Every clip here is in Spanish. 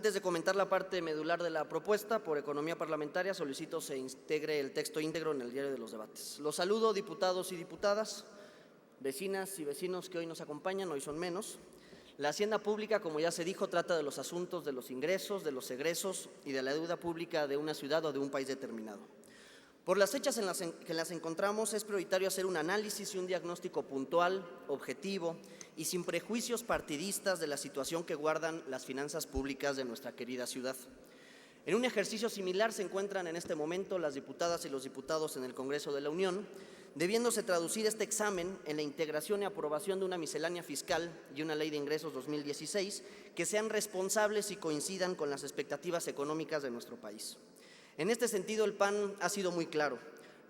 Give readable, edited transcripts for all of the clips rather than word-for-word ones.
Antes de comentar la parte medular de la propuesta, por economía parlamentaria, solicito se integre el texto íntegro en el diario de los debates. Los saludo, diputados y diputadas, vecinas y vecinos que hoy nos acompañan, hoy son menos. La hacienda pública, como ya se dijo, trata de los asuntos de los ingresos, de los egresos y de la deuda pública de una ciudad o de un país determinado. Por las fechas en que las encontramos, es prioritario hacer un análisis y un diagnóstico puntual, objetivo y sin prejuicios partidistas de la situación que guardan las finanzas públicas de nuestra querida ciudad. En un ejercicio similar se encuentran en este momento las diputadas y los diputados en el Congreso de la Unión, debiéndose traducir este examen en la integración y aprobación de una miscelánea fiscal y una ley de ingresos 2016 que sean responsables y coincidan con las expectativas económicas de nuestro país. En este sentido, el PAN ha sido muy claro.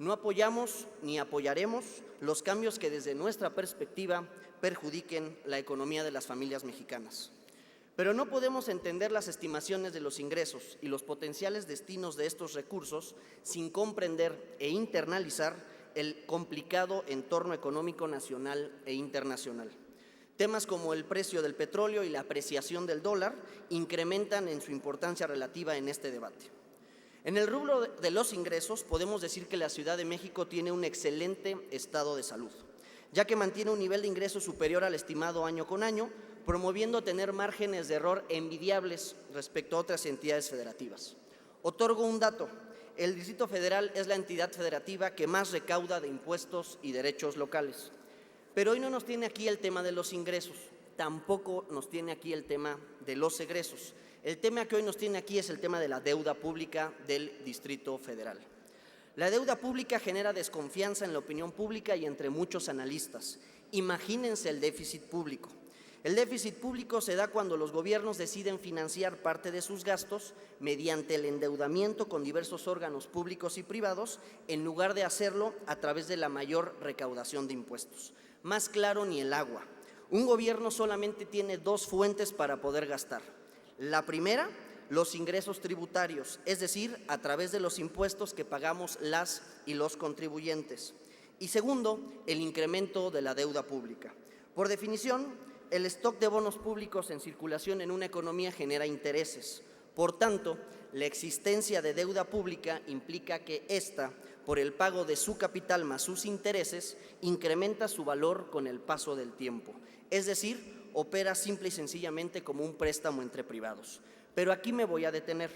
No apoyamos ni apoyaremos los cambios que desde nuestra perspectiva perjudiquen la economía de las familias mexicanas. Pero no podemos entender las estimaciones de los ingresos y los potenciales destinos de estos recursos sin comprender e internalizar el complicado entorno económico nacional e internacional. Temas como el precio del petróleo y la apreciación del dólar incrementan en su importancia relativa en este debate. En el rubro de los ingresos, podemos decir que la Ciudad de México tiene un excelente estado de salud, ya que mantiene un nivel de ingresos superior al estimado año con año, promoviendo tener márgenes de error envidiables respecto a otras entidades federativas. Otorgo un dato: el Distrito Federal es la entidad federativa que más recauda de impuestos y derechos locales. Pero hoy no nos tiene aquí el tema de los ingresos, tampoco nos tiene aquí el tema de los egresos. El tema que hoy nos tiene aquí es el tema de la deuda pública del Distrito Federal. La deuda pública genera desconfianza en la opinión pública y entre muchos analistas. Imagínense el déficit público. El déficit público se da cuando los gobiernos deciden financiar parte de sus gastos mediante el endeudamiento con diversos órganos públicos y privados, en lugar de hacerlo a través de la mayor recaudación de impuestos. Más claro ni el agua. Un gobierno solamente tiene dos fuentes para poder gastar. La primera, los ingresos tributarios, es decir, a través de los impuestos que pagamos las y los contribuyentes. Y segundo, el incremento de la deuda pública. Por definición, el stock de bonos públicos en circulación en una economía genera intereses. Por tanto, la existencia de deuda pública implica que ésta, por el pago de su capital más sus intereses, incrementa su valor con el paso del tiempo. Es decir, opera simple y sencillamente como un préstamo entre privados. Pero aquí me voy a detener,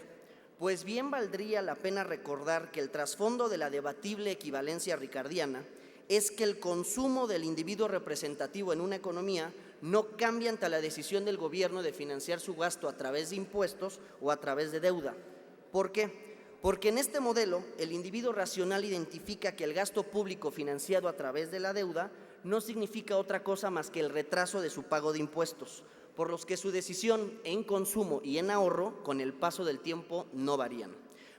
pues bien valdría la pena recordar que el trasfondo de la debatible equivalencia ricardiana es que el consumo del individuo representativo en una economía no cambia ante la decisión del gobierno de financiar su gasto a través de impuestos o a través de deuda. ¿Por qué? Porque en este modelo el individuo racional identifica que el gasto público financiado a través de la deuda no significa otra cosa más que el retraso de su pago de impuestos, por los que su decisión en consumo y en ahorro con el paso del tiempo no varían.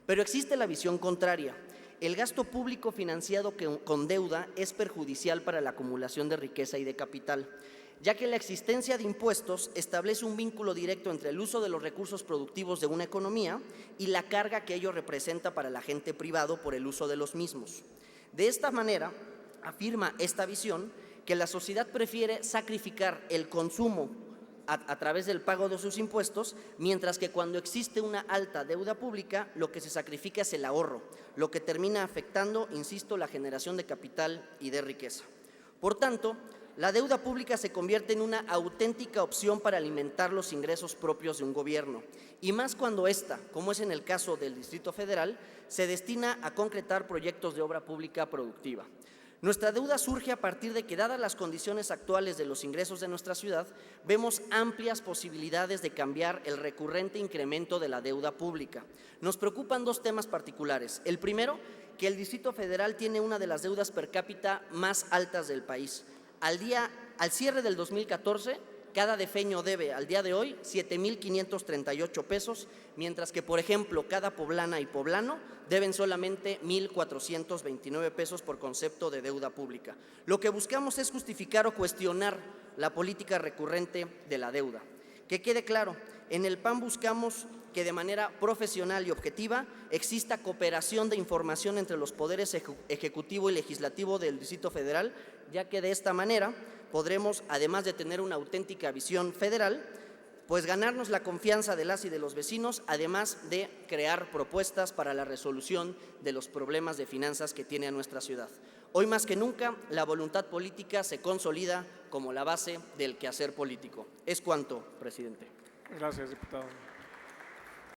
Pero existe la visión contraria. El gasto público financiado con deuda es perjudicial para la acumulación de riqueza y de capital, ya que la existencia de impuestos establece un vínculo directo entre el uso de los recursos productivos de una economía y la carga que ello representa para el agente privado por el uso de los mismos. De esta manera, afirma esta visión que la sociedad prefiere sacrificar el consumo a través del pago de sus impuestos, mientras que cuando existe una alta deuda pública, lo que se sacrifica es el ahorro, lo que termina afectando, insisto, la generación de capital y de riqueza. Por tanto, la deuda pública se convierte en una auténtica opción para alimentar los ingresos propios de un gobierno, y más cuando ésta, como es en el caso del Distrito Federal, se destina a concretar proyectos de obra pública productiva. Nuestra deuda surge a partir de que, dadas las condiciones actuales de los ingresos de nuestra ciudad, vemos amplias posibilidades de cambiar el recurrente incremento de la deuda pública. Nos preocupan dos temas particulares. El primero, que el Distrito Federal tiene una de las deudas per cápita más altas del país. Al cierre del 2014, cada defeño debe al día de hoy 7,538 pesos, mientras que, por ejemplo, cada poblana y poblano deben solamente 1,429 pesos por concepto de deuda pública. Lo que buscamos es justificar o cuestionar la política recurrente de la deuda. Que quede claro, en el PAN buscamos que de manera profesional y objetiva exista cooperación de información entre los poderes ejecutivo y legislativo del Distrito Federal, ya que de esta manera podremos, además de tener una auténtica visión federal, pues ganarnos la confianza de las y de los vecinos, además de crear propuestas para la resolución de los problemas de finanzas que tiene a nuestra ciudad. Hoy más que nunca, la voluntad política se consolida como la base del quehacer político. Es cuanto, presidente. Gracias, diputado.